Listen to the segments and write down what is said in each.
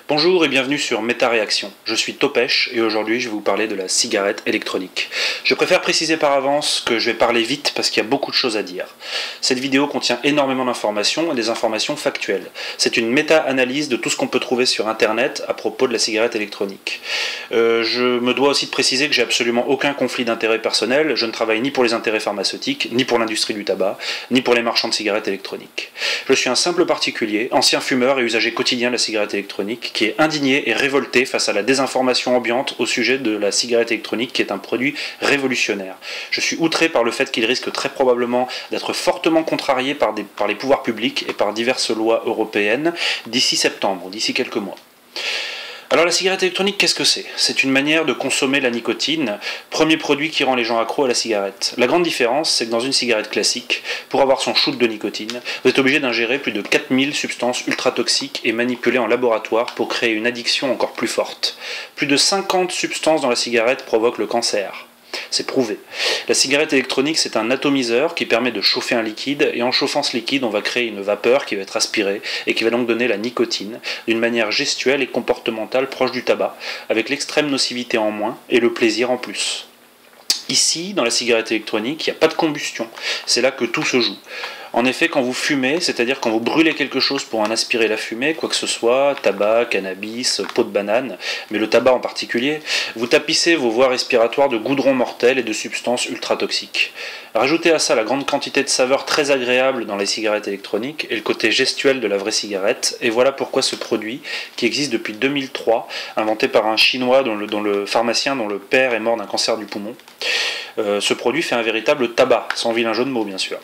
Bonjour et bienvenue sur Méta-Réaction. Je suis Topèche et aujourd'hui je vais vous parler de la cigarette électronique. Je préfère préciser par avance que je vais parler vite parce qu'il y a beaucoup de choses à dire. Cette vidéo contient énormément d'informations et des informations factuelles. C'est une méta-analyse de tout ce qu'on peut trouver sur internet à propos de la cigarette électronique. Je me dois aussi de préciser que j'ai absolument aucun conflit d'intérêt personnel. Je ne travaille ni pour les intérêts pharmaceutiques, ni pour l'industrie du tabac, ni pour les marchands de cigarettes électroniques. Je suis un simple particulier, ancien fumeur et usager quotidien de la cigarette électronique, qui est indigné et révolté face à la désinformation ambiante au sujet de la cigarette électronique qui est un produit révolutionnaire. Je suis outré par le fait qu'il risque très probablement d'être fortement contrarié par les pouvoirs publics et par diverses lois européennes d'ici septembre, d'ici quelques mois. Alors la cigarette électronique, qu'est-ce que c'est? C'est une manière de consommer la nicotine, premier produit qui rend les gens accros à la cigarette. La grande différence, c'est que dans une cigarette classique, pour avoir son shoot de nicotine, vous êtes obligé d'ingérer plus de 4000 substances ultra toxiques et manipulées en laboratoire pour créer une addiction encore plus forte. Plus de 50 substances dans la cigarette provoquent le cancer. C'est prouvé. La cigarette électronique, c'est un atomiseur qui permet de chauffer un liquide, et en chauffant ce liquide, on va créer une vapeur qui va être aspirée, et qui va donc donner la nicotine, d'une manière gestuelle et comportementale proche du tabac, avec l'extrême nocivité en moins, et le plaisir en plus. Ici, dans la cigarette électronique, il n'y a pas de combustion, c'est là que tout se joue. En effet, quand vous fumez, c'est-à-dire quand vous brûlez quelque chose pour en aspirer la fumée, quoi que ce soit, tabac, cannabis, peau de banane, mais le tabac en particulier, vous tapissez vos voies respiratoires de goudron mortel et de substances ultra toxiques. Rajoutez à ça la grande quantité de saveurs très agréables dans les cigarettes électroniques et le côté gestuel de la vraie cigarette, et voilà pourquoi ce produit, qui existe depuis 2003, inventé par un chinois dont le pharmacien dont le père est mort d'un cancer du poumon, ce produit fait un véritable tabac, sans vilain jeu de mots bien sûr.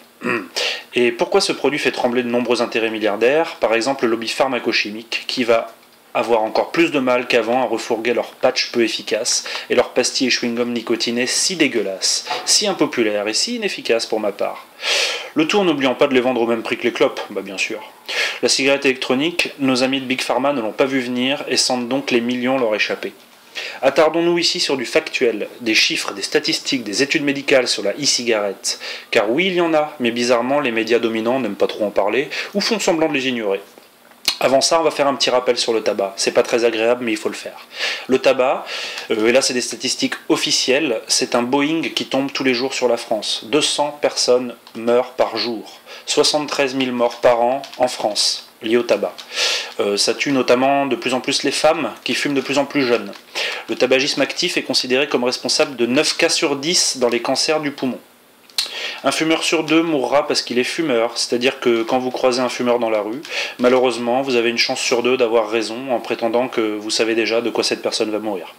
Et pourquoi ce produit fait trembler de nombreux intérêts milliardaires? Par exemple le lobby pharmacochimique qui va avoir encore plus de mal qu'avant à refourguer leurs patchs peu efficaces et leurs pastilles et chewing-gum nicotinés si dégueulasses, si impopulaires et si inefficaces pour ma part. Le tout en n'oubliant pas de les vendre au même prix que les clopes, bah bien sûr. La cigarette électronique, nos amis de Big Pharma ne l'ont pas vu venir et sentent donc les millions leur échapper. Attardons-nous ici sur du factuel, des chiffres, des statistiques, des études médicales sur la e-cigarette. Car oui, il y en a, mais bizarrement, les médias dominants n'aiment pas trop en parler, ou font semblant de les ignorer. Avant ça, on va faire un petit rappel sur le tabac. C'est pas très agréable, mais il faut le faire. Le tabac, et là c'est des statistiques officielles, c'est un Boeing qui tombe tous les jours sur la France. 200 personnes meurent par jour. 73 000 morts par an en France, liées au tabac. Ça tue notamment de plus en plus les femmes qui fument de plus en plus jeunes. Le tabagisme actif est considéré comme responsable de 9 cas sur 10 dans les cancers du poumon. Un fumeur sur deux mourra parce qu'il est fumeur, c'est-à-dire que quand vous croisez un fumeur dans la rue, malheureusement, vous avez une chance sur deux d'avoir raison en prétendant que vous savez déjà de quoi cette personne va mourir.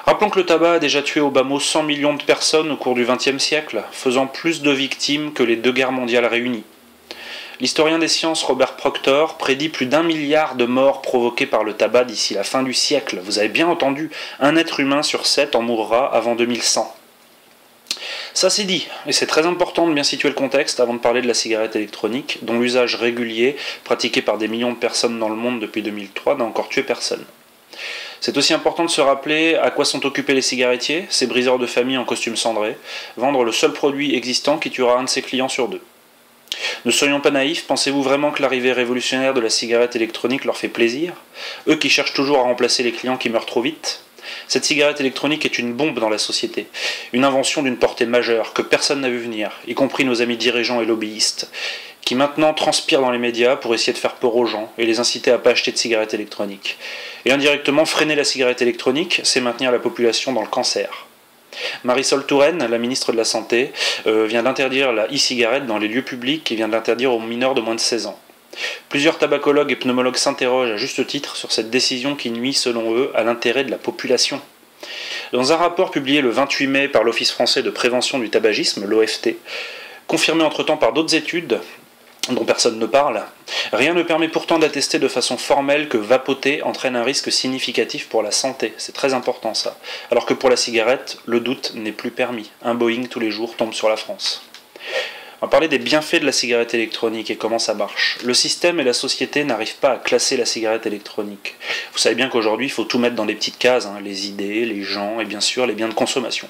Rappelons que le tabac a déjà tué au bas mot 100 millions de personnes au cours du XXe siècle, faisant plus de victimes que les 2 guerres mondiales réunies. L'historien des sciences Robert Proctor prédit plus d'1 milliard de morts provoquées par le tabac d'ici la fin du siècle. Vous avez bien entendu, un être humain sur 7 en mourra avant 2100. Ça c'est dit, et c'est très important de bien situer le contexte avant de parler de la cigarette électronique, dont l'usage régulier, pratiqué par des millions de personnes dans le monde depuis 2003, n'a encore tué personne. C'est aussi important de se rappeler à quoi sont occupés les cigarettiers, ces briseurs de famille en costume cendré, vendre le seul produit existant qui tuera un de ses clients sur 2. Ne soyons pas naïfs, pensez-vous vraiment que l'arrivée révolutionnaire de la cigarette électronique leur fait plaisir? Eux qui cherchent toujours à remplacer les clients qui meurent trop vite? Cette cigarette électronique est une bombe dans la société, une invention d'une portée majeure que personne n'a vu venir, y compris nos amis dirigeants et lobbyistes, qui maintenant transpirent dans les médias pour essayer de faire peur aux gens et les inciter à ne pas acheter de cigarettes électroniques. Et indirectement, freiner la cigarette électronique, c'est maintenir la population dans le cancer. Marisol Touraine, la ministre de la Santé, vient d'interdire la e-cigarette dans les lieux publics et vient de l'interdire aux mineurs de moins de 16 ans. Plusieurs tabacologues et pneumologues s'interrogent à juste titre sur cette décision qui nuit, selon eux, à l'intérêt de la population. Dans un rapport publié le 28 mai par l'Office français de prévention du tabagisme, l'OFT, confirmé entre-temps par d'autres études, dont personne ne parle, rien ne permet pourtant d'attester de façon formelle que vapoter entraîne un risque significatif pour la santé. C'est très important ça. Alors que pour la cigarette, le doute n'est plus permis. Un Boeing tous les jours tombe sur la France. On va parler des bienfaits de la cigarette électronique et comment ça marche. Le système et la société n'arrivent pas à classer la cigarette électronique. Vous savez bien qu'aujourd'hui, il faut tout mettre dans des petites cases, les idées, les gens et bien sûr les biens de consommation.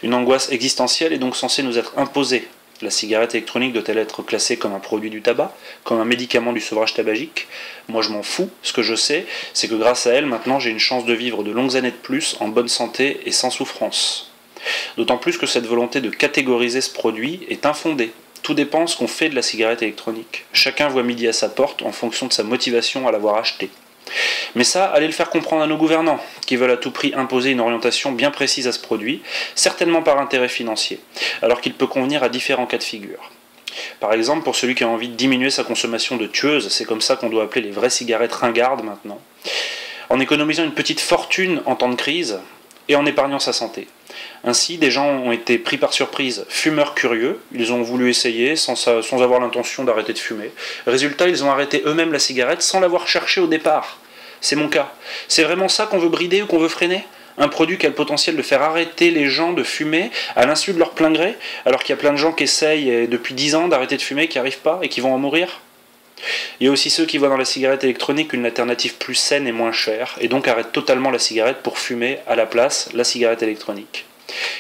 Une angoisse existentielle est donc censée nous être imposée. La cigarette électronique doit-elle être classée comme un produit du tabac, comme un médicament du sevrage tabagique? Moi je m'en fous, ce que je sais, c'est que grâce à elle, maintenant j'ai une chance de vivre de longues années de plus en bonne santé et sans souffrance. D'autant plus que cette volonté de catégoriser ce produit est infondée. Tout dépend de ce qu'on fait de la cigarette électronique. Chacun voit midi à sa porte en fonction de sa motivation à l'avoir achetée. Mais ça, allez le faire comprendre à nos gouvernants, qui veulent à tout prix imposer une orientation bien précise à ce produit, certainement par intérêt financier, alors qu'il peut convenir à différents cas de figure. Par exemple, pour celui qui a envie de diminuer sa consommation de tueuses, c'est comme ça qu'on doit appeler les vraies cigarettes ringardes maintenant, en économisant une petite fortune en temps de crise et en épargnant sa santé. Ainsi, des gens ont été pris par surprise, fumeurs curieux, ils ont voulu essayer sans avoir l'intention d'arrêter de fumer. Résultat, ils ont arrêté eux-mêmes la cigarette sans l'avoir cherché au départ. C'est mon cas. C'est vraiment ça qu'on veut brider ou qu'on veut freiner? Un produit qui a le potentiel de faire arrêter les gens de fumer à l'insu de leur plein gré, alors qu'il y a plein de gens qui essayent depuis 10 ans d'arrêter de fumer, qui n'y arrivent pas et qui vont en mourir? Il y a aussi ceux qui voient dans la cigarette électronique une alternative plus saine et moins chère, et donc arrêtent totalement la cigarette pour fumer à la place la cigarette électronique.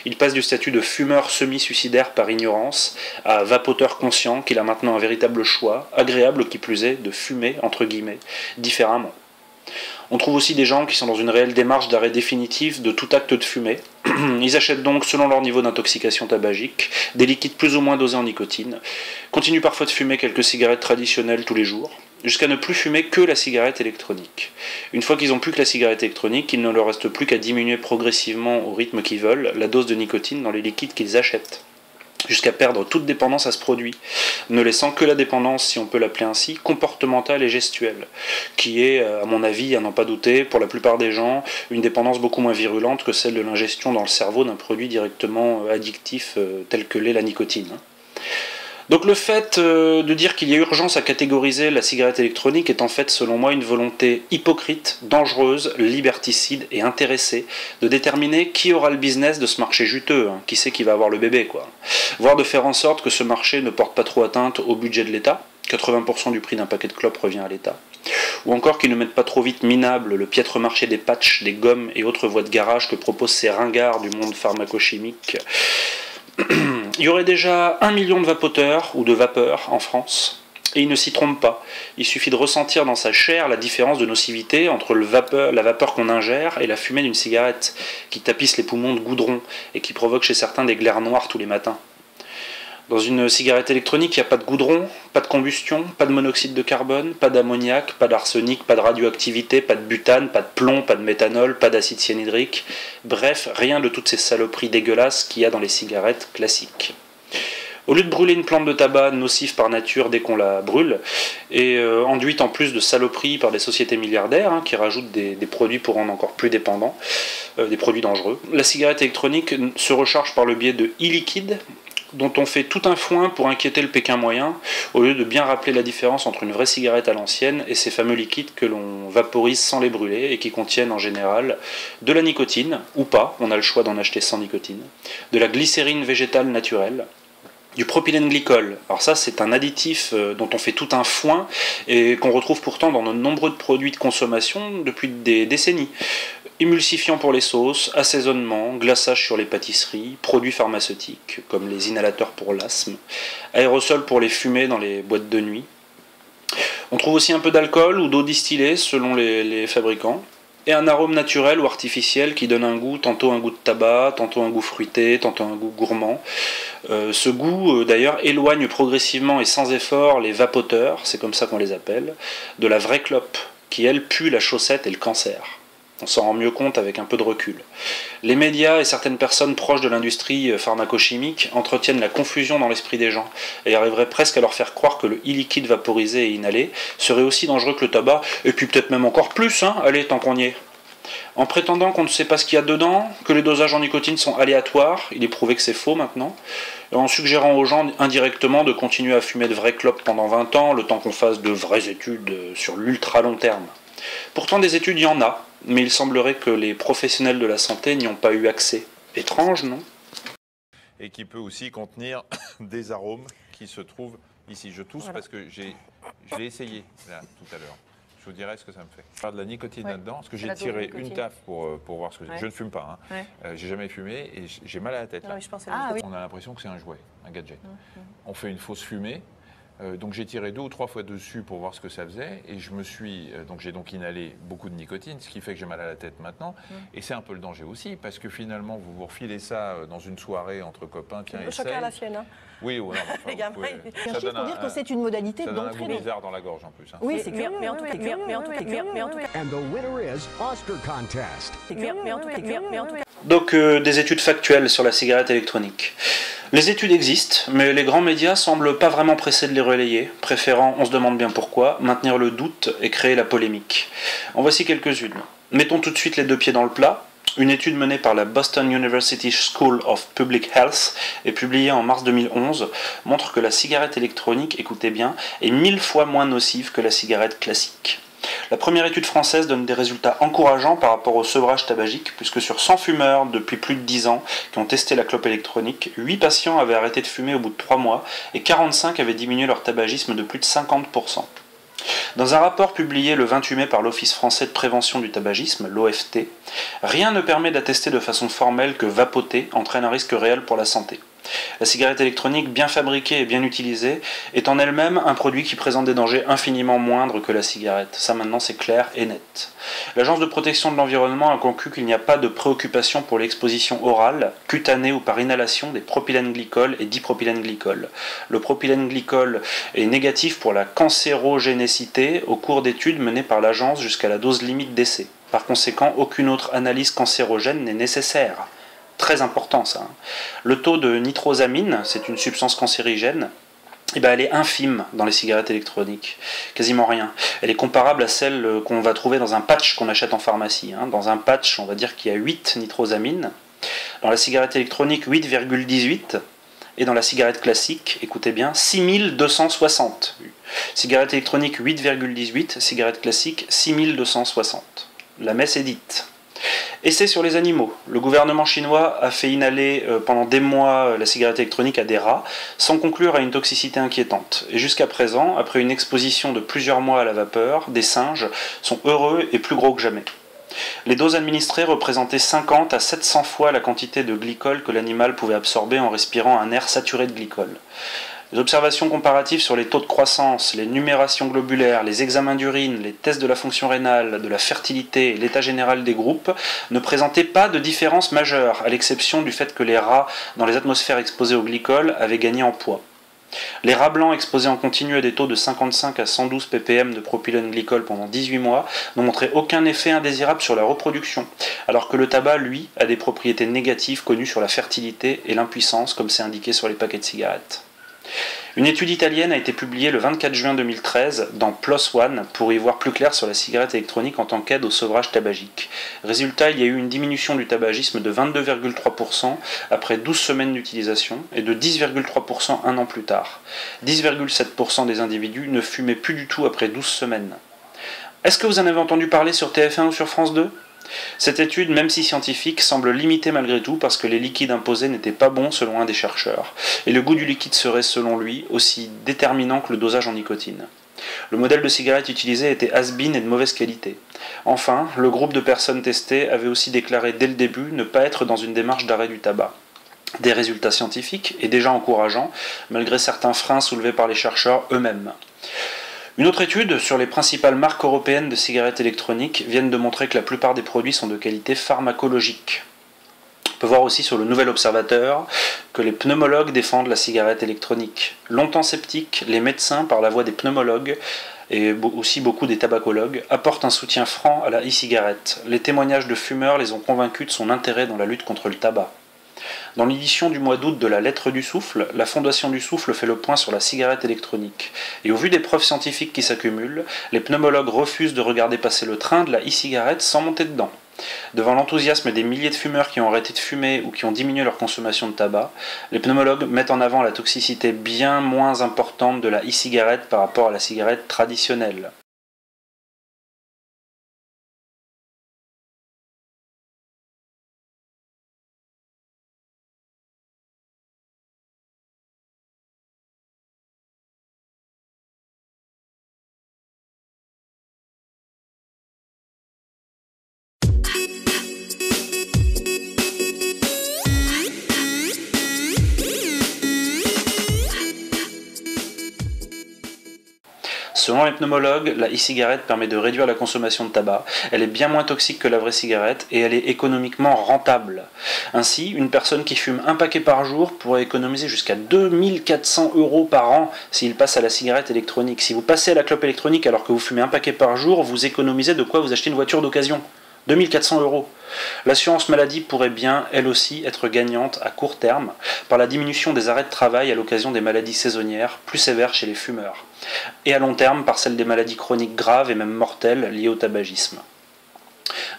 Il passe du statut de fumeur semi-suicidaire par ignorance à vapoteur conscient qu'il a maintenant un véritable choix, agréable qui plus est, de fumer, entre guillemets, différemment. On trouve aussi des gens qui sont dans une réelle démarche d'arrêt définitif de tout acte de fumée. Ils achètent donc, selon leur niveau d'intoxication tabagique, des liquides plus ou moins dosés en nicotine, continuent parfois de fumer quelques cigarettes traditionnelles tous les jours, jusqu'à ne plus fumer que la cigarette électronique. Une fois qu'ils n'ont plus que la cigarette électronique, il ne leur reste plus qu'à diminuer progressivement au rythme qu'ils veulent la dose de nicotine dans les liquides qu'ils achètent, jusqu'à perdre toute dépendance à ce produit, ne laissant que la dépendance, si on peut l'appeler ainsi, comportementale et gestuelle, qui est, à mon avis, à n'en pas douter, pour la plupart des gens, une dépendance beaucoup moins virulente que celle de l'ingestion dans le cerveau d'un produit directement addictif tel que l'est la nicotine. Donc le fait de dire qu'il y a urgence à catégoriser la cigarette électronique est en fait, selon moi, une volonté hypocrite, dangereuse, liberticide et intéressée de déterminer qui aura le business de ce marché juteux, qui c'est qui va avoir le bébé, quoi. Voire de faire en sorte que ce marché ne porte pas trop atteinte au budget de l'État, 80% du prix d'un paquet de clopes revient à l'État, ou encore qu'ils ne mettent pas trop vite minable le piètre marché des patchs, des gommes et autres voies de garage que proposent ces ringards du monde pharmacochimique. Il y aurait déjà 1 million de vapoteurs ou de vapeurs en France, et ils ne s'y trompent pas. Il suffit de ressentir dans sa chair la différence de nocivité entre la vapeur qu'on ingère et la fumée d'une cigarette, qui tapisse les poumons de goudron et qui provoque chez certains des glaires noires tous les matins. Dans une cigarette électronique, il n'y a pas de goudron, pas de combustion, pas de monoxyde de carbone, pas d'ammoniac, pas d'arsenic, pas de radioactivité, pas de butane, pas de plomb, pas de méthanol, pas d'acide cyanhydrique. Bref, rien de toutes ces saloperies dégueulasses qu'il y a dans les cigarettes classiques. Au lieu de brûler une plante de tabac nocive par nature dès qu'on la brûle, et enduite en plus de saloperies par des sociétés milliardaires qui rajoutent des produits pour rendre encore plus dépendants, des produits dangereux, la cigarette électronique se recharge par le biais de e-liquide, dont on fait tout un foin pour inquiéter le Pékin moyen, au lieu de bien rappeler la différence entre une vraie cigarette à l'ancienne et ces fameux liquides que l'on vaporise sans les brûler et qui contiennent en général de la nicotine, ou pas, on a le choix d'en acheter sans nicotine, de la glycérine végétale naturelle, du propylène glycol. Alors ça, c'est un additif dont on fait tout un foin et qu'on retrouve pourtant dans de nombreux produits de consommation depuis des décennies. Émulsifiant pour les sauces, assaisonnement, glaçage sur les pâtisseries, produits pharmaceutiques comme les inhalateurs pour l'asthme, aérosols pour les fumées dans les boîtes de nuit. On trouve aussi un peu d'alcool ou d'eau distillée selon les fabricants, et un arôme naturel ou artificiel qui donne un goût, tantôt un goût de tabac, tantôt un goût fruité, tantôt un goût gourmand. Ce goût, d'ailleurs, éloigne progressivement et sans effort les vapoteurs, c'est comme ça qu'on les appelle, de la vraie clope, qui elle pue la chaussette et le cancer. On s'en rend mieux compte avec un peu de recul. Les médias et certaines personnes proches de l'industrie pharmacochimique entretiennent la confusion dans l'esprit des gens et arriveraient presque à leur faire croire que le e-liquide vaporisé et inhalé serait aussi dangereux que le tabac, et puis peut-être même encore plus, allez, tant qu'on y est. En prétendant qu'on ne sait pas ce qu'il y a dedans, que les dosages en nicotine sont aléatoires, il est prouvé que c'est faux maintenant, et en suggérant aux gens indirectement de continuer à fumer de vraies clopes pendant 20 ans, le temps qu'on fasse de vraies études sur l'ultra long terme. Pourtant des études il y en a, mais il semblerait que les professionnels de la santé n'y ont pas eu accès. Étrange, non? Et qui peut aussi contenir des arômes qui se trouvent ici. Je tousse parce que je l'ai essayé là tout à l'heure. vous dirai ce que ça me fait. Faire de la nicotine là-dedans, parce que C'est j'ai la dose de tiré nicotine. une taf pour voir ce que Ouais. je ne fume pas, hein. J'ai jamais fumé et j'ai mal à la tête. Non, Là. mais je pense que c'est la nicotine. On a l'impression que c'est un jouet, un gadget. On fait une fausse fumée. Donc j'ai tiré 2 ou 3 fois dessus pour voir ce que ça faisait et je me suis j'ai donc inhalé beaucoup de nicotine, ce qui fait que j'ai mal à la tête maintenant. Et c'est un peu le danger aussi parce que finalement vous vous refilez ça dans une soirée entre copains. Tiens, essaye. Chacun a la sienne. Hein. Oui, non, enfin, Les gamins, pouvez, il y a un chiffre pour dire que c'est une modalité ça donne un goût d'entrée. bizarre dans la gorge en plus. Hein. Oui, c'est curieux, mais en tout cas, And the winner is Oscar Contest. Donc des études factuelles sur la cigarette électronique. Les études existent, mais les grands médias semblent pas vraiment pressés de les relayer, préférant, on se demande bien pourquoi, maintenir le doute et créer la polémique. En voici quelques-unes. Mettons tout de suite les deux pieds dans le plat. Une étude menée par la Boston University School of Public Health et publiée en mars 2011 montre que la cigarette électronique, écoutez bien, est 1000 fois moins nocive que la cigarette classique. La première étude française donne des résultats encourageants par rapport au sevrage tabagique, puisque sur 100 fumeurs depuis plus de 10 ans qui ont testé la clope électronique, 8 patients avaient arrêté de fumer au bout de 3 mois et 45 avaient diminué leur tabagisme de plus de 50%. Dans un rapport publié le 28 mai par l'Office français de prévention du tabagisme, l'OFT, rien ne permet d'attester de façon formelle que vapoter entraîne un risque réel pour la santé. La cigarette électronique bien fabriquée et bien utilisée est en elle-même un produit qui présente des dangers infiniment moindres que la cigarette. Ça maintenant c'est clair et net. L'Agence de protection de l'environnement a conclu qu'il n'y a pas de préoccupation pour l'exposition orale, cutanée ou par inhalation des propylène-glycol et dipropylène-glycol. Le propylène-glycol est négatif pour la cancérogénécité au cours d'études menées par l'agence jusqu'à la dose limite d'essai. Par conséquent, aucune autre analyse cancérogène n'est nécessaire. Très important ça. Le taux de nitrosamine, c'est une substance cancérigène, elle est infime dans les cigarettes électroniques, quasiment rien. Elle est comparable à celle qu'on va trouver dans un patch qu'on achète en pharmacie. Dans un patch, on va dire qu'il y a 8 nitrosamines. Dans la cigarette électronique, 8,18. Et dans la cigarette classique, écoutez bien, 6260. Cigarette électronique 8,18, cigarette classique 6260. La messe est dite. Essai sur les animaux. Le gouvernement chinois a fait inhaler pendant des mois la cigarette électronique à des rats, sans conclure à une toxicité inquiétante. Et jusqu'à présent, après une exposition de plusieurs mois à la vapeur, des singes sont heureux et plus gros que jamais. Les doses administrées représentaient 50 à 700 fois la quantité de glycol que l'animal pouvait absorber en respirant un air saturé de glycol. Les observations comparatives sur les taux de croissance, les numérations globulaires, les examens d'urine, les tests de la fonction rénale, de la fertilité et l'état général des groupes ne présentaient pas de différence majeure, à l'exception du fait que les rats dans les atmosphères exposées au glycol avaient gagné en poids. Les rats blancs exposés en continu à des taux de 55 à 112 ppm de propylène-glycol pendant 18 mois n'ont montré aucun effet indésirable sur la reproduction, alors que le tabac, lui, a des propriétés négatives connues sur la fertilité et l'impuissance, comme c'est indiqué sur les paquets de cigarettes. Une étude italienne a été publiée le 24 juin 2013 dans PLOS ONE pour y voir plus clair sur la cigarette électronique en tant qu'aide au sevrage tabagique. Résultat, il y a eu une diminution du tabagisme de 22,3% après 12 semaines d'utilisation et de 10,3% un an plus tard. 10,7% des individus ne fumaient plus du tout après 12 semaines. Est-ce que vous en avez entendu parler sur TF1 ou sur France 2 ? Cette étude, même si scientifique, semble limitée malgré tout parce que les liquides imposés n'étaient pas bons selon un des chercheurs, et le goût du liquide serait, selon lui, aussi déterminant que le dosage en nicotine. Le modèle de cigarette utilisé était has-been et de mauvaise qualité. Enfin, le groupe de personnes testées avait aussi déclaré dès le début ne pas être dans une démarche d'arrêt du tabac. Des résultats scientifiques et déjà encourageants, malgré certains freins soulevés par les chercheurs eux-mêmes. Une autre étude sur les principales marques européennes de cigarettes électroniques vient de montrer que la plupart des produits sont de qualité pharmacologique. On peut voir aussi sur le Nouvel Observateur que les pneumologues défendent la cigarette électronique. Longtemps sceptiques, les médecins, par la voix des pneumologues, et aussi beaucoup des tabacologues, apportent un soutien franc à la e-cigarette. Les témoignages de fumeurs les ont convaincus de son intérêt dans la lutte contre le tabac. Dans l'édition du mois d'août de la Lettre du Souffle, la Fondation du Souffle fait le point sur la cigarette électronique. Et au vu des preuves scientifiques qui s'accumulent, les pneumologues refusent de regarder passer le train de la e-cigarette sans monter dedans. Devant l'enthousiasme des milliers de fumeurs qui ont arrêté de fumer ou qui ont diminué leur consommation de tabac, les pneumologues mettent en avant la toxicité bien moins importante de la e-cigarette par rapport à la cigarette traditionnelle. Selon les pneumologues, la e-cigarette permet de réduire la consommation de tabac, elle est bien moins toxique que la vraie cigarette et elle est économiquement rentable. Ainsi, une personne qui fume un paquet par jour pourrait économiser jusqu'à 2400 € par an s'il passe à la cigarette électronique. Si vous passez à la clope électronique alors que vous fumez un paquet par jour, vous économisez de quoi vous acheter une voiture d'occasion. 2400 €. L'assurance maladie pourrait bien, elle aussi, être gagnante à court terme par la diminution des arrêts de travail à l'occasion des maladies saisonnières plus sévères chez les fumeurs, et à long terme par celle des maladies chroniques graves et même mortelles liées au tabagisme.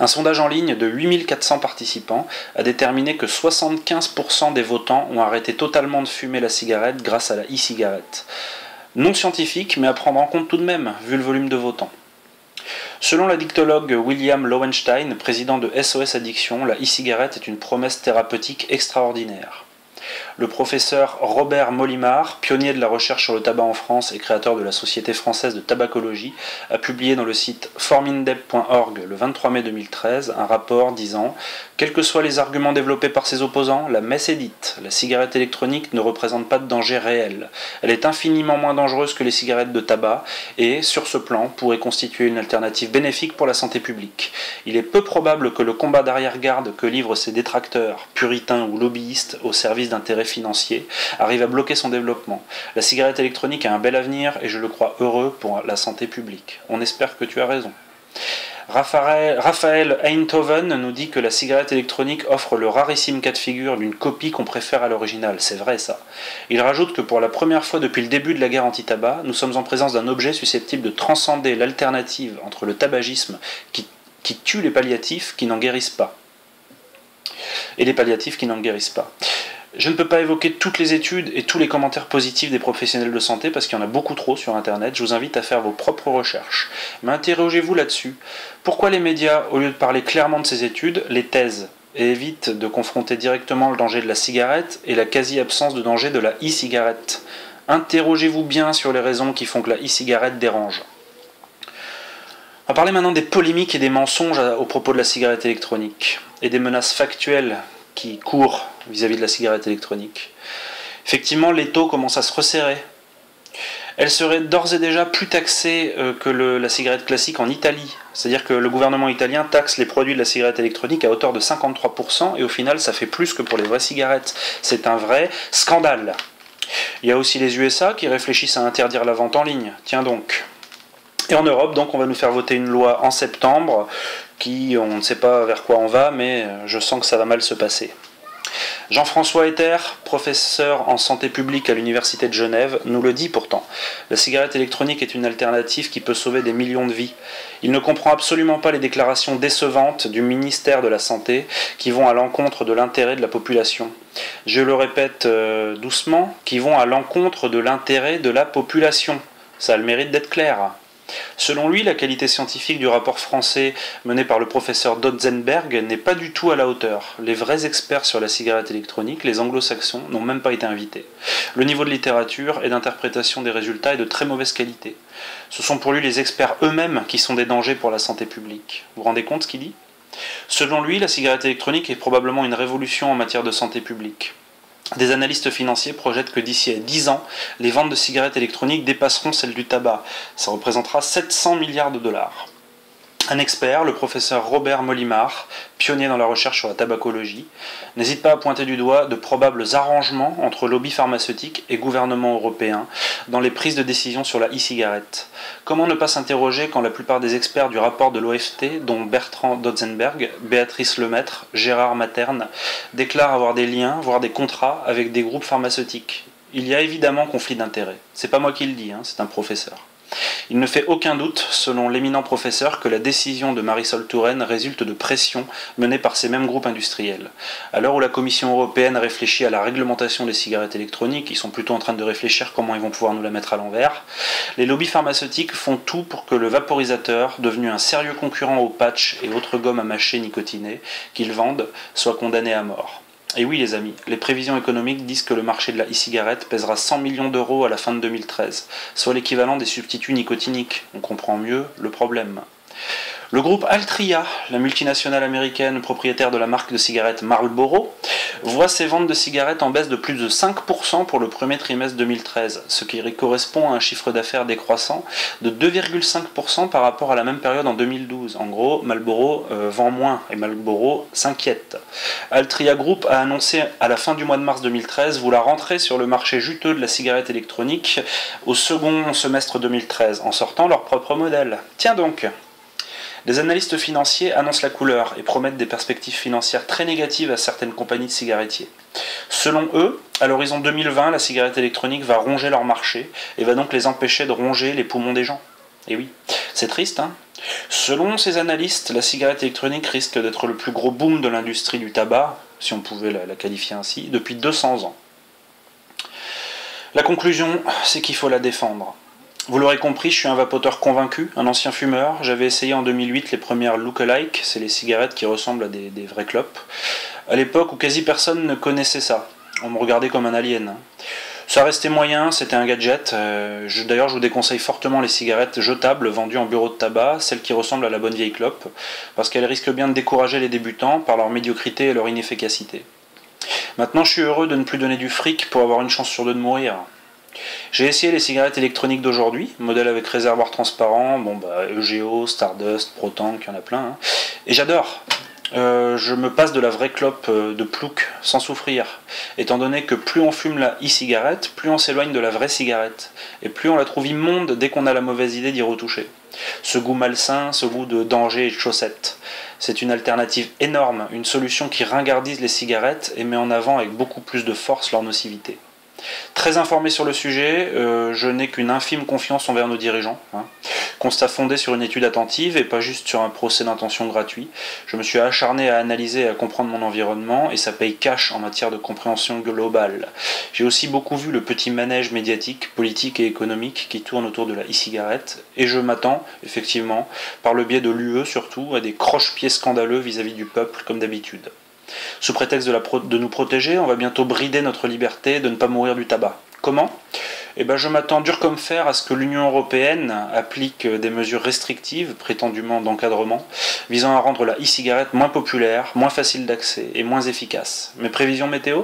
Un sondage en ligne de 8400 participants a déterminé que 75% des votants ont arrêté totalement de fumer la cigarette grâce à la e-cigarette. Non scientifique, mais à prendre en compte tout de même, vu le volume de votants. Selon l'addictologue William Lowenstein, président de SOS Addiction, la e-cigarette est une promesse thérapeutique extraordinaire. Le professeur Robert Molimar, pionnier de la recherche sur le tabac en France et créateur de la Société française de tabacologie, a publié dans le site formindep.org le 23 mai 2013 un rapport disant « Quels que soient les arguments développés par ses opposants, la messe est dite. La cigarette électronique ne représente pas de danger réel. Elle est infiniment moins dangereuse que les cigarettes de tabac et, sur ce plan, pourrait constituer une alternative bénéfique pour la santé publique. Il est peu probable que le combat d'arrière-garde que livrent ses détracteurs, puritains ou lobbyistes au service d'intérêts financiers, arrive à bloquer son développement. La cigarette électronique a un bel avenir et je le crois heureux pour la santé publique. On espère que tu as raison. » Raphaël Einthoven nous dit que la cigarette électronique offre le rarissime cas de figure d'une copie qu'on préfère à l'original. C'est vrai ça. Il rajoute que pour la première fois depuis le début de la guerre anti-tabac, nous sommes en présence d'un objet susceptible de transcender l'alternative entre le tabagisme qui tue les palliatifs qui n'en guérissent pas et les palliatifs qui n'en guérissent pas. Je ne peux pas évoquer toutes les études et tous les commentaires positifs des professionnels de santé parce qu'il y en a beaucoup trop sur Internet. Je vous invite à faire vos propres recherches. Mais interrogez-vous là-dessus. Pourquoi les médias, au lieu de parler clairement de ces études, les taisent et évitent de confronter directement le danger de la cigarette et la quasi-absence de danger de la e-cigarette? Interrogez-vous bien sur les raisons qui font que la e-cigarette dérange. On va parler maintenant des polémiques et des mensonges au propos de la cigarette électronique et des menaces factuelles qui courent vis-à-vis de la cigarette électronique. Effectivement, l'étau commence à se resserrer. Elle serait d'ores et déjà plus taxée que la cigarette classique en Italie. C'est-à-dire que le gouvernement italien taxe les produits de la cigarette électronique à hauteur de 53% et au final ça fait plus que pour les vraies cigarettes. C'est un vrai scandale. Il y a aussi les USA qui réfléchissent à interdire la vente en ligne. Tiens donc. Et en Europe, donc, on va nous faire voter une loi en septembre qui, on ne sait pas vers quoi on va, mais je sens que ça va mal se passer. Jean-François Ether, professeur en santé publique à l'Université de Genève, nous le dit pourtant. La cigarette électronique est une alternative qui peut sauver des millions de vies. Il ne comprend absolument pas les déclarations décevantes du ministère de la Santé qui vont à l'encontre de l'intérêt de la population. Je le répète doucement, qui vont à l'encontre de l'intérêt de la population. Ça a le mérite d'être clair. Selon lui, la qualité scientifique du rapport français mené par le professeur Dotzenberg n'est pas du tout à la hauteur. Les vrais experts sur la cigarette électronique, les anglo-saxons, n'ont même pas été invités. Le niveau de littérature et d'interprétation des résultats est de très mauvaise qualité. Ce sont pour lui les experts eux-mêmes qui sont des dangers pour la santé publique. Vous vous rendez compte ce qu'il dit ? Selon lui, la cigarette électronique est probablement une révolution en matière de santé publique. Des analystes financiers projettent que d'ici à 10 ans, les ventes de cigarettes électroniques dépasseront celles du tabac. Ça représentera 700 milliards de dollars. Un expert, le professeur Robert Molimar, pionnier dans la recherche sur la tabacologie, n'hésite pas à pointer du doigt de probables arrangements entre lobby pharmaceutique et gouvernement européen dans les prises de décision sur la e-cigarette. Comment ne pas s'interroger quand la plupart des experts du rapport de l'OFT, dont Bertrand Dotzenberg, Béatrice Lemaître, Gérard Materne, déclarent avoir des liens, voire des contrats avec des groupes pharmaceutiques? Il y a évidemment conflit d'intérêts. C'est pas moi qui le dis, c'est un professeur. Il ne fait aucun doute, selon l'éminent professeur, que la décision de Marisol Touraine résulte de pressions menées par ces mêmes groupes industriels. À l'heure où la Commission européenne réfléchit à la réglementation des cigarettes électroniques, ils sont plutôt en train de réfléchir comment ils vont pouvoir nous la mettre à l'envers, les lobbies pharmaceutiques font tout pour que le vaporisateur, devenu un sérieux concurrent aux patchs et autres gommes à mâcher nicotinées qu'ils vendent, soit condamné à mort. Et oui les amis, les prévisions économiques disent que le marché de la e-cigarette pèsera 100 millions d'euros à la fin de 2013, soit l'équivalent des substituts nicotiniques. On comprend mieux le problème. Le groupe Altria, la multinationale américaine propriétaire de la marque de cigarettes Marlboro, voit ses ventes de cigarettes en baisse de plus de 5% pour le premier trimestre 2013, ce qui correspond à un chiffre d'affaires décroissant de 2,5% par rapport à la même période en 2012. En gros, Marlboro vend moins et Marlboro s'inquiète. Altria Group a annoncé à la fin du mois de mars 2013 vouloir rentrer sur le marché juteux de la cigarette électronique au second semestre 2013 en sortant leur propre modèle. Tiens donc! Les analystes financiers annoncent la couleur et promettent des perspectives financières très négatives à certaines compagnies de cigarettiers. Selon eux, à l'horizon 2020, la cigarette électronique va ronger leur marché et va donc les empêcher de ronger les poumons des gens. Et oui, c'est triste, hein. Selon ces analystes, la cigarette électronique risque d'être le plus gros boom de l'industrie du tabac, si on pouvait la qualifier ainsi, depuis 200 ans. La conclusion, c'est qu'il faut la défendre. Vous l'aurez compris, je suis un vapoteur convaincu, un ancien fumeur. J'avais essayé en 2008 les premières look-alike, c'est les cigarettes qui ressemblent à des vrais clopes. À l'époque où quasi personne ne connaissait ça. On me regardait comme un alien. Ça restait moyen, c'était un gadget. D'ailleurs, je vous déconseille fortement les cigarettes jetables vendues en bureau de tabac, celles qui ressemblent à la bonne vieille clope, parce qu'elles risquent bien de décourager les débutants par leur médiocrité et leur inefficacité. Maintenant, je suis heureux de ne plus donner du fric pour avoir une chance sur deux de mourir. J'ai essayé les cigarettes électroniques d'aujourd'hui, modèle avec réservoir transparent, EGO, Stardust, Protank, il y en a plein, hein. Et j'adore. Je me passe de la vraie clope de plouc sans souffrir, étant donné que plus on fume la e-cigarette, plus on s'éloigne de la vraie cigarette, et plus on la trouve immonde dès qu'on a la mauvaise idée d'y retoucher. Ce goût malsain, ce goût de danger et de chaussettes. C'est une alternative énorme, une solution qui ringardise les cigarettes et met en avant avec beaucoup plus de force leur nocivité. Très informé sur le sujet, je n'ai qu'une infime confiance envers nos dirigeants. Constat fondé sur une étude attentive et pas juste sur un procès d'intention gratuit. Je me suis acharné à analyser et à comprendre mon environnement et ça paye cash en matière de compréhension globale. J'ai aussi beaucoup vu le petit manège médiatique, politique et économique qui tourne autour de la e-cigarette et je m'attends, effectivement, par le biais de l'UE surtout, à des croche-pieds scandaleux vis-à-vis du peuple comme d'habitude. Sous prétexte de nous protéger, on va bientôt brider notre liberté de ne pas mourir du tabac. Comment ? Je m'attends dur comme fer à ce que l'Union européenne applique des mesures restrictives, prétendument d'encadrement, visant à rendre la e-cigarette moins populaire, moins facile d'accès et moins efficace. Mes prévisions météo ?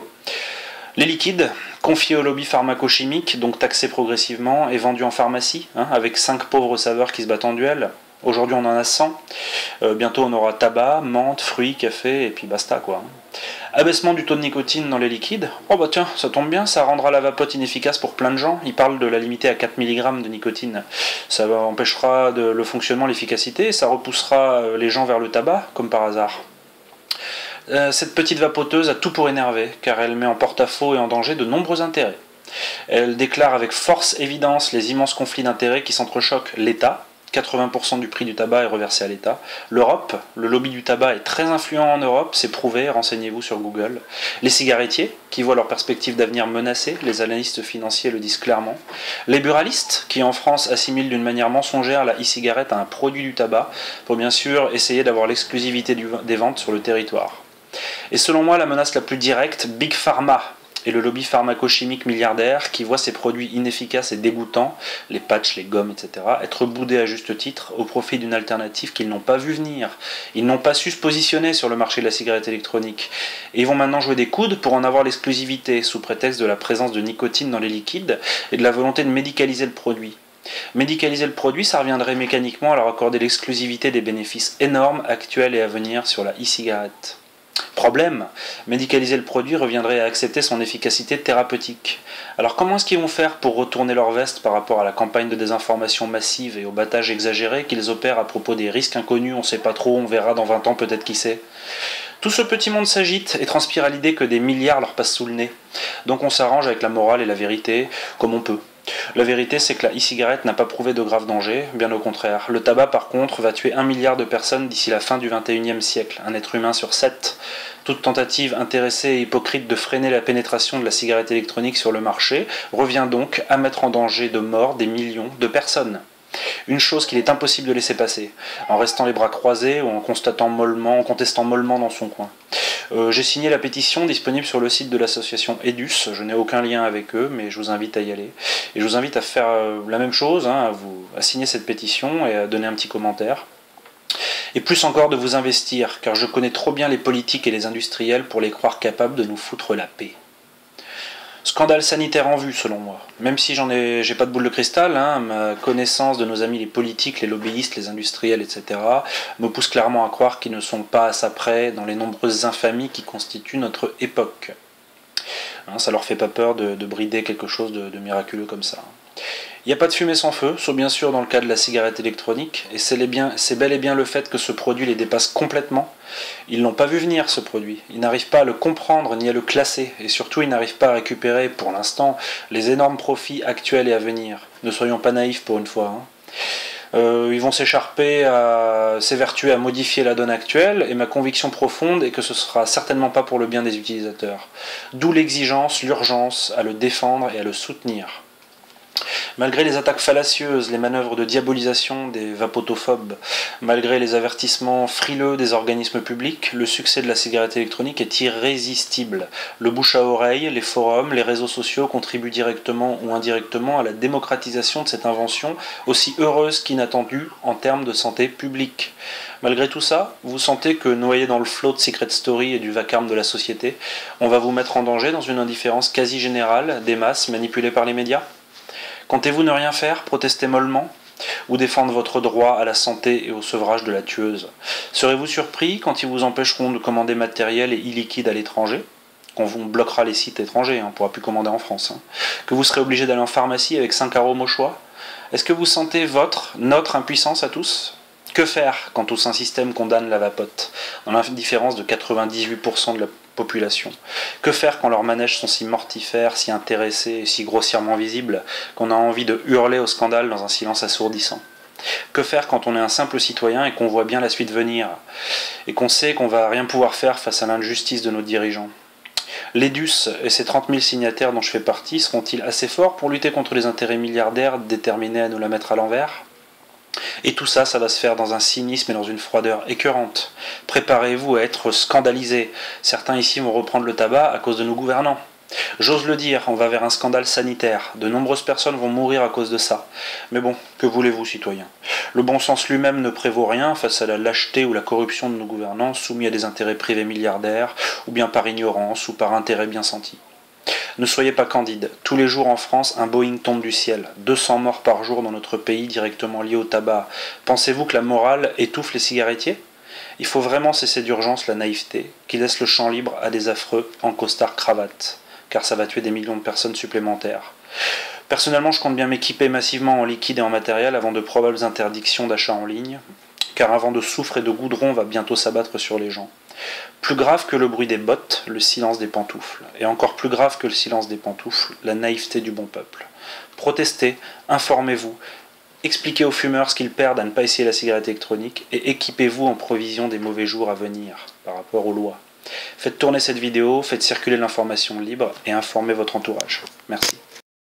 Les liquides, confiés au lobby pharmaco-chimique, donc taxés progressivement et vendus en pharmacie, avec 5 pauvres saveurs qui se battent en duel. Aujourd'hui on en a 100, bientôt on aura tabac, menthe, fruits, café et puis basta quoi. Abaissement du taux de nicotine dans les liquides, oh bah tiens, ça tombe bien, ça rendra la vapote inefficace pour plein de gens, ils parlent de la limiter à 4 mg de nicotine. Ça empêchera le fonctionnement, l'efficacité, et ça repoussera les gens vers le tabac, comme par hasard. Cette petite vapoteuse a tout pour énerver, car elle met en porte-à-faux et en danger de nombreux intérêts. Elle déclare avec force évidence les immenses conflits d'intérêts qui s'entrechoquent l'État, 80% du prix du tabac est reversé à l'État. L'Europe, le lobby du tabac est très influent en Europe, c'est prouvé, renseignez-vous sur Google. Les cigarettiers, qui voient leur perspective d'avenir menacée, les analystes financiers le disent clairement. Les buralistes, qui en France assimilent d'une manière mensongère la e-cigarette à un produit du tabac, pour bien sûr essayer d'avoir l'exclusivité des ventes sur le territoire. Et selon moi, la menace la plus directe, Big Pharma, et le lobby pharmaco-chimique milliardaire qui voit ses produits inefficaces et dégoûtants, les patchs, les gommes, etc., être boudés à juste titre au profit d'une alternative qu'ils n'ont pas vu venir. Ils n'ont pas su se positionner sur le marché de la cigarette électronique. Et ils vont maintenant jouer des coudes pour en avoir l'exclusivité, sous prétexte de la présence de nicotine dans les liquides et de la volonté de médicaliser le produit. Médicaliser le produit, ça reviendrait mécaniquement à leur accorder l'exclusivité des bénéfices énormes actuels et à venir sur la e-cigarette. Problème, médicaliser le produit reviendrait à accepter son efficacité thérapeutique. Alors comment est-ce qu'ils vont faire pour retourner leur veste par rapport à la campagne de désinformation massive et au battage exagéré qu'ils opèrent à propos des risques inconnus, on sait pas trop, on verra dans 20 ans peut-être qui sait. Tout ce petit monde s'agite et transpire à l'idée que des milliards leur passent sous le nez. Donc on s'arrange avec la morale et la vérité comme on peut. La vérité, c'est que la e-cigarette n'a pas prouvé de graves dangers, bien au contraire. Le tabac, par contre, va tuer 1 milliard de personnes d'ici la fin du XXIe siècle, un être humain sur 7. Toute tentative intéressée et hypocrite de freiner la pénétration de la cigarette électronique sur le marché revient donc à mettre en danger de mort des millions de personnes. Une chose qu'il est impossible de laisser passer, en restant les bras croisés ou en contestant mollement dans son coin. J'ai signé la pétition disponible sur le site de l'association EDUS, je n'ai aucun lien avec eux, mais je vous invite à y aller. Et je vous invite à faire la même chose, à signer cette pétition et à donner un petit commentaire. Et plus encore de vous investir, car je connais trop bien les politiques et les industriels pour les croire capables de nous foutre la paix. Scandale sanitaire en vue, selon moi. Même si j'ai pas de boule de cristal, hein, ma connaissance de nos amis les politiques, les lobbyistes, les industriels, etc. me pousse clairement à croire qu'ils ne sont pas à sa près dans les nombreuses infamies qui constituent notre époque. Hein, ça leur fait pas peur de brider quelque chose de miraculeux comme ça. Il n'y a pas de fumée sans feu, sauf bien sûr dans le cas de la cigarette électronique, et c'est bel et bien le fait que ce produit les dépasse complètement. Ils n'ont pas vu venir ce produit, ils n'arrivent pas à le comprendre ni à le classer, et surtout ils n'arrivent pas à récupérer pour l'instant les énormes profits actuels et à venir. Ne soyons pas naïfs pour une fois. Ils vont s'évertuer à modifier la donne actuelle, et ma conviction profonde est que ce sera certainement pas pour le bien des utilisateurs. D'où l'exigence, l'urgence à le défendre et à le soutenir. Malgré les attaques fallacieuses, les manœuvres de diabolisation des vapotophobes, malgré les avertissements frileux des organismes publics, le succès de la cigarette électronique est irrésistible. Le bouche à oreille, les forums, les réseaux sociaux contribuent directement ou indirectement à la démocratisation de cette invention aussi heureuse qu'inattendue en termes de santé publique. Malgré tout ça, vous sentez que noyé dans le flot de Secret Story et du vacarme de la société, on va vous mettre en danger dans une indifférence quasi générale des masses manipulées par les médias ? Comptez-vous ne rien faire, protester mollement, ou défendre votre droit à la santé et au sevrage de la tueuse? Serez-vous surpris quand ils vous empêcheront de commander matériel et illiquide à l'étranger? Qu'on vous bloquera les sites étrangers, on ne pourra plus commander en France. Que vous serez obligé d'aller en pharmacie avec 5 arômes au choix? Est-ce que vous sentez notre impuissance à tous? Que faire quand tout un système condamne la vapote, dans l'indifférence de 98% de la population? Que faire quand leurs manèges sont si mortifères, si intéressés et si grossièrement visibles qu'on a envie de hurler au scandale dans un silence assourdissant? Que faire quand on est un simple citoyen et qu'on voit bien la suite venir, et qu'on sait qu'on va rien pouvoir faire face à l'injustice de nos dirigeants? L'EDUS et ses 30 000 signataires dont je fais partie seront-ils assez forts pour lutter contre les intérêts milliardaires déterminés à nous la mettre à l'envers? Et tout ça, ça va se faire dans un cynisme et dans une froideur écœurante. Préparez-vous à être scandalisés. Certains ici vont reprendre le tabac à cause de nos gouvernants. J'ose le dire, on va vers un scandale sanitaire. De nombreuses personnes vont mourir à cause de ça. Mais bon, que voulez-vous, citoyens? Le bon sens lui-même ne prévaut rien face à la lâcheté ou la corruption de nos gouvernants soumis à des intérêts privés milliardaires, ou bien par ignorance ou par intérêt bien senti. Ne soyez pas candides. Tous les jours en France, un Boeing tombe du ciel. 200 morts par jour dans notre pays directement liés au tabac. Pensez-vous que la morale étouffe les cigarettiers? Il faut vraiment cesser d'urgence la naïveté, qui laisse le champ libre à des affreux en costard-cravate, car ça va tuer des millions de personnes supplémentaires. Personnellement, je compte bien m'équiper massivement en liquide et en matériel avant de probables interdictions d'achat en ligne, car un vent de soufre et de goudron va bientôt s'abattre sur les gens. Plus grave que le bruit des bottes, le silence des pantoufles. Et encore plus grave que le silence des pantoufles, la naïveté du bon peuple. Protestez, informez-vous, expliquez aux fumeurs ce qu'ils perdent à ne pas essayer la cigarette électronique et équipez-vous en provision des mauvais jours à venir par rapport aux lois. Faites tourner cette vidéo, faites circuler l'information libre et informez votre entourage. Merci.